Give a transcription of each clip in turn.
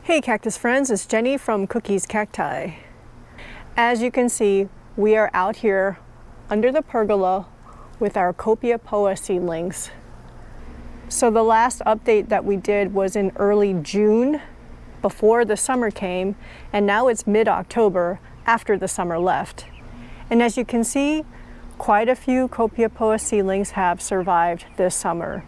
Hey Cactus friends, it's Jenny from Cookie's Cacti. As you can see, we are out here under the pergola with our Copiapoa seedlings. So the last update that we did was in early June, before the summer came, and now it's mid-October after the summer left. And as you can see, quite a few Copiapoa seedlings have survived this summer.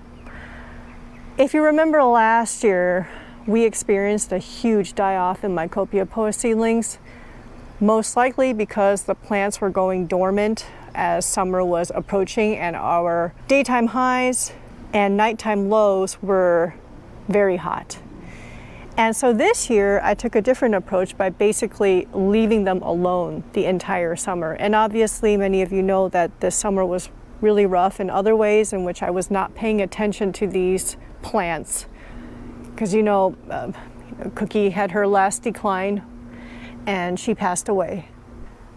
If you remember last year, we experienced a huge die-off in my Copiapoa seedlings, most likely because the plants were going dormant as summer was approaching and our daytime highs and nighttime lows were very hot. And so this year I took a different approach by basically leaving them alone the entire summer. And obviously many of you know that this summer was really rough in other ways in which I was not paying attention to these plants. Because Cookie had her last decline and she passed away.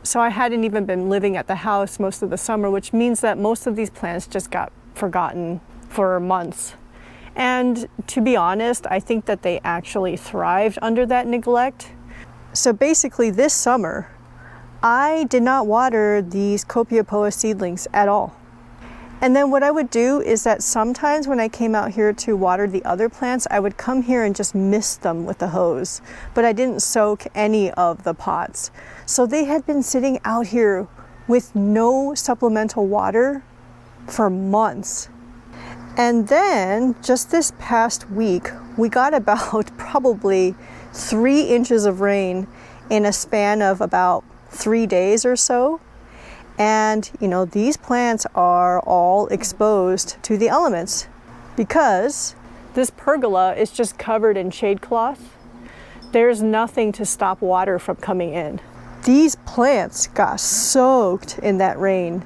So I hadn't even been living at the house most of the summer, which means that most of these plants just got forgotten for months. And to be honest, I think that they actually thrived under that neglect. So basically this summer, I did not water these Copiapoa seedlings at all. And then what I would do is that sometimes when I came out here to water the other plants, I would come here and just mist them with the hose, but I didn't soak any of the pots. So they had been sitting out here with no supplemental water for months. And then just this past week, we got about probably 3 inches of rain in a span of about 3 days or so. And these plants are all exposed to the elements because this pergola is just covered in shade cloth. There's nothing to stop water from coming in. These plants got soaked in that rain.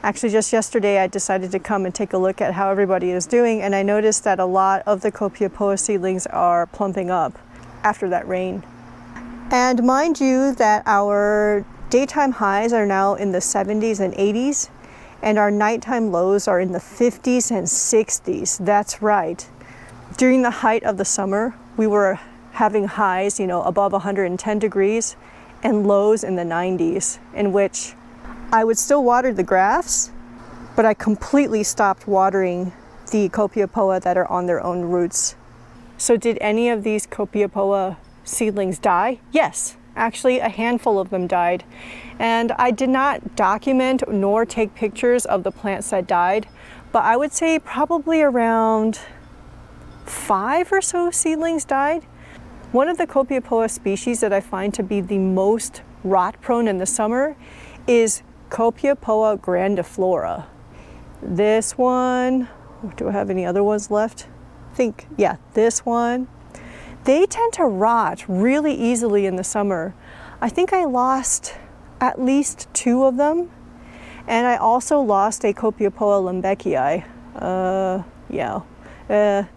Actually, just yesterday I decided to come and take a look at how everybody is doing, and I noticed that a lot of the Copiapoa seedlings are plumping up after that rain. And mind you that our daytime highs are now in the 70s and 80s, and our nighttime lows are in the 50s and 60s. That's right. During the height of the summer, we were having highs, above 110 degrees and lows in the 90s, in which I would still water the grafts, but I completely stopped watering the Copiapoa that are on their own roots. So did any of these Copiapoa seedlings die? Yes. Actually, a handful of them died, and I did not document nor take pictures of the plants that died, but I would say probably around 5 or so seedlings died. One of the Copiapoa species that I find to be the most rot prone in the summer is Copiapoa grandiflora. This one, do I have any other ones left? This one. They tend to rot really easily in the summer. I think I lost at least 2 of them. And I also lost a Copiapoa lembeckii.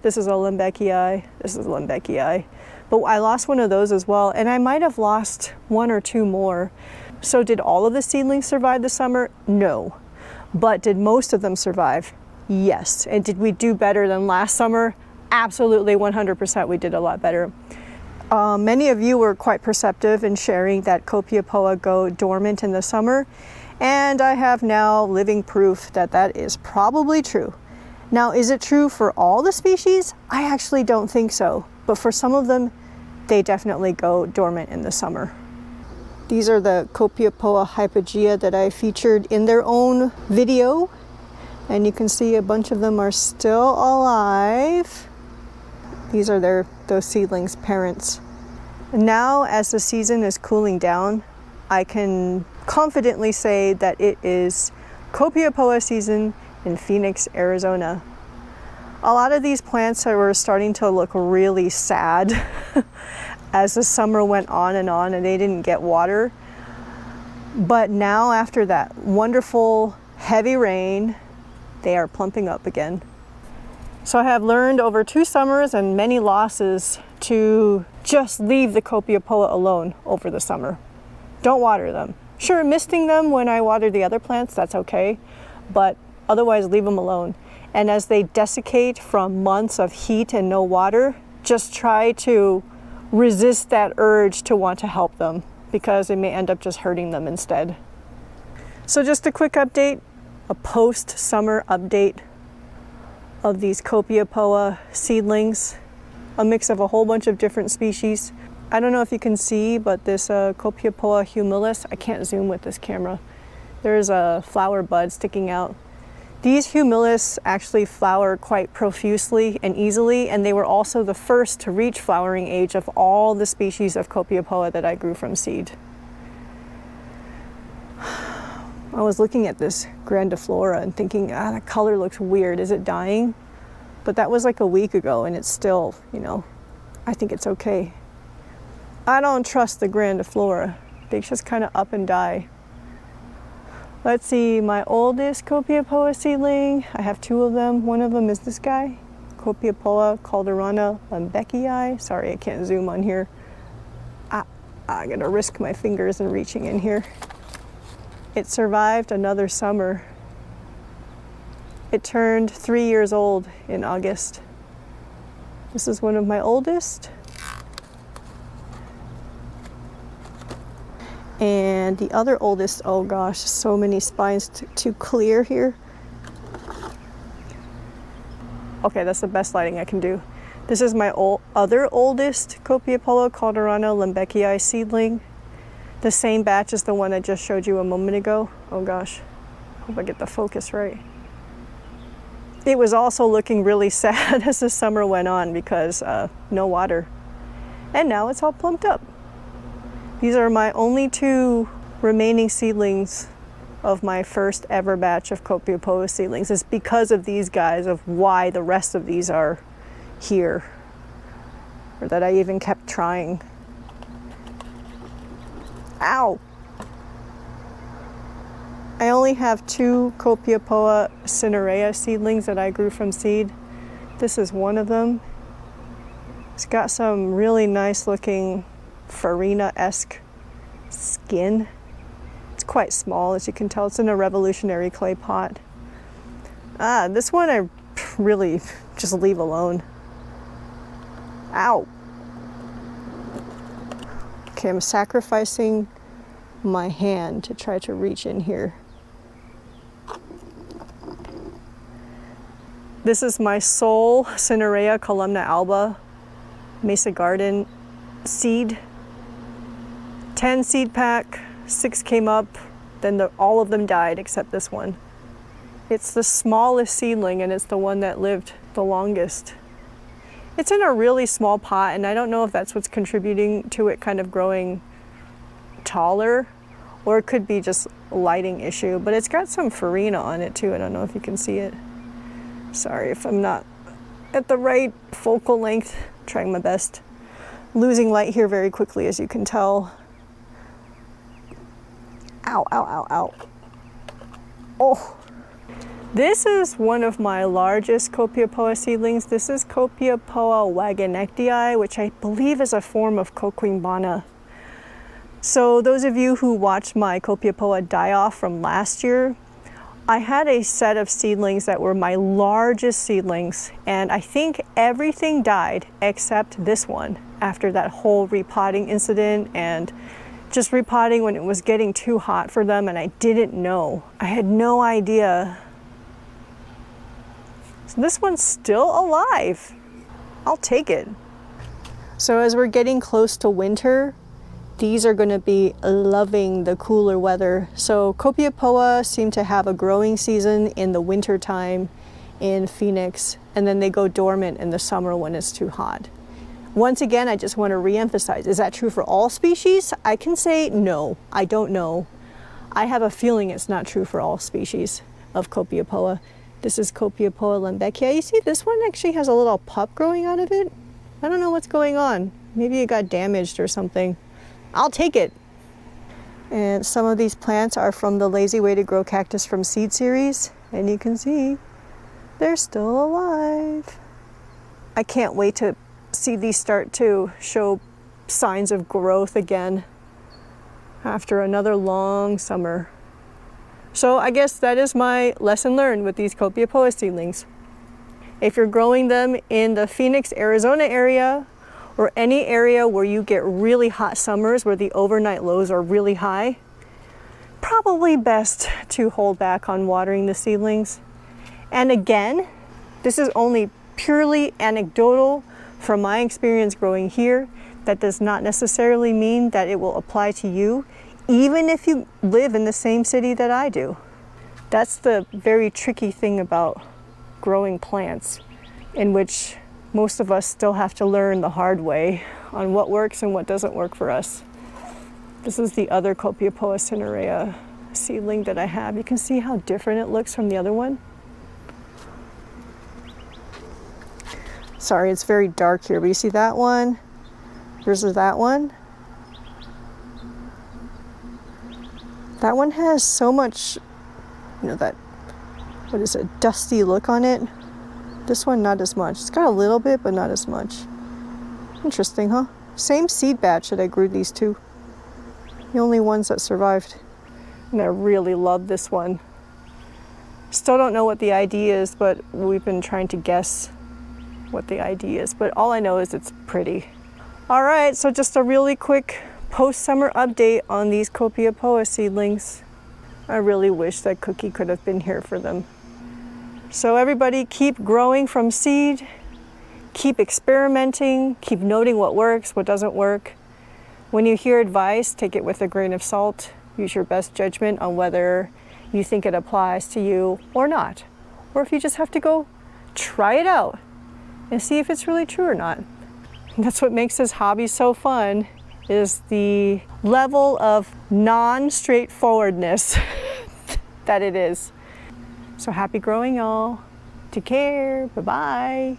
This is a lembeckii. This is a lembeckii. But I lost one of those as well. And I might have lost 1 or 2 more. So did all of the seedlings survive the summer? No. But did most of them survive? Yes. And did we do better than last summer? Absolutely, 100% we did a lot better. Many of you were quite perceptive in sharing that Copiapoa go dormant in the summer, and I have now living proof that that is probably true. Now, is it true for all the species? I actually don't think so, but for some of them, they definitely go dormant in the summer. These are the Copiapoa hypogea that I featured in their own video, and you can see a bunch of them are still alive. These are those seedlings' parents. Now, as the season is cooling down, I can confidently say that it is Copiapoa season in Phoenix, Arizona. A lot of these plants were starting to look really sad as the summer went on and they didn't get water. But now, after that wonderful heavy rain, they are plumping up again. So I have learned over 2 summers and many losses to just leave the Copiapoa alone over the summer. Don't water them. Sure, misting them when I water the other plants, that's okay, but otherwise leave them alone. And as they desiccate from months of heat and no water, just try to resist that urge to want to help them, because it may end up just hurting them instead. So just a quick update, a post-summer update of these Copiapoa seedlings, a mix of a whole bunch of different species. I don't know if you can see, but this Copiapoa humilis, I can't zoom with this camera. There's a flower bud sticking out. These humilis actually flower quite profusely and easily, and they were also the first to reach flowering age of all the species of Copiapoa that I grew from seed. I was looking at this grandiflora and thinking, that color looks weird. Is it dying? But that was like a week ago, and it's still, I think it's okay. I don't trust the grandiflora. They just kind of up and die. Let's see, my oldest Copiapoa seedling, I have two of them. One of them is this guy, Copiapoa calderana lambekii. Sorry, I can't zoom on here. I'm gonna risk my fingers in reaching in here. It survived another summer. It turned 3 years old in August. This is one of my oldest. And the other oldest, oh gosh, so many spines to clear here. Okay, that's the best lighting I can do. This is my other oldest Copiapoa calderana lambekii seedling. The same batch as the one I just showed you a moment ago. Oh gosh, hope I get the focus right. It was also looking really sad as the summer went on because no water. And now it's all plumped up. These are my only two remaining seedlings of my first ever batch of Copiapoa seedlings. It's because of these guys of why the rest of these are here, or that I even kept trying. Ow! I only have two Copiapoa cinerea seedlings that I grew from seed. This is one of them. It's got some really nice looking farina-esque skin. It's quite small, as you can tell. It's in a revolutionary clay pot. This one I really just leave alone. Ow! Okay, I'm sacrificing my hand to try to reach in here. This is my sole Cinerea columna alba Mesa Garden seed. 10 seed pack, 6 came up, then all of them died except this one. It's the smallest seedling and it's the one that lived the longest. It's in a really small pot, and I don't know if that's what's contributing to it kind of growing taller, or it could be just a lighting issue, but it's got some farina on it too. I don't know if you can see it. Sorry if I'm not at the right focal length. I'm trying my best. Losing light here very quickly, as you can tell. Ow, ow, ow, ow. Oh. This is one of my largest Copiapoa seedlings. This is Copiapoa wagonectii, which I believe is a form of Coquinbana. So those of you who watched my Copiapoa die-off from last year, I had a set of seedlings that were my largest seedlings, and I think everything died except this one after that whole repotting incident, and just repotting when it was getting too hot for them, and I didn't know. I had no idea. So this one's still alive. I'll take it. So as we're getting close to winter, these are going to be loving the cooler weather. So Copiapoa seem to have a growing season in the winter time in Phoenix, and then they go dormant in the summer when it's too hot. Once again, I just want to re-emphasize, is that true for all species? I can say no, I don't know. I have a feeling it's not true for all species of Copiapoa. This is Copiapoa lambekii. You see this one actually has a little pup growing out of it? I don't know what's going on. Maybe it got damaged or something. I'll take it. And some of these plants are from the Lazy Way to Grow Cactus from Seed series. And you can see they're still alive. I can't wait to see these start to show signs of growth again after another long summer. So I guess that is my lesson learned with these Copiapoa seedlings. If you're growing them in the Phoenix, Arizona area, or any area where you get really hot summers where the overnight lows are really high, probably best to hold back on watering the seedlings. And again, this is only purely anecdotal from my experience growing here. That does not necessarily mean that it will apply to you, even if you live in the same city that I do. That's the very tricky thing about growing plants, in which most of us still have to learn the hard way on what works and what doesn't work for us. This is the other Copiapoa cinerea seedling that I have. You can see how different it looks from the other one. Sorry, it's very dark here, but you see that one versus that one? That one has so much, that, what is it, dusty look on it. This one, not as much. It's got a little bit, but not as much. Interesting, huh? Same seed batch that I grew these two. The only ones that survived. And I really love this one. Still don't know what the ID is, but we've been trying to guess what the ID is. But all I know is it's pretty. All right, so just a really quick post-summer update on these Copiapoa seedlings. I really wish that Cookie could have been here for them. So everybody keep growing from seed, keep experimenting, keep noting what works, what doesn't work. When you hear advice, take it with a grain of salt. Use your best judgment on whether you think it applies to you or not. Or if you just have to go try it out and see if it's really true or not. And that's what makes this hobby so fun, is the level of non-straightforwardness that it is. So happy growing, y'all. Take care. Bye-bye.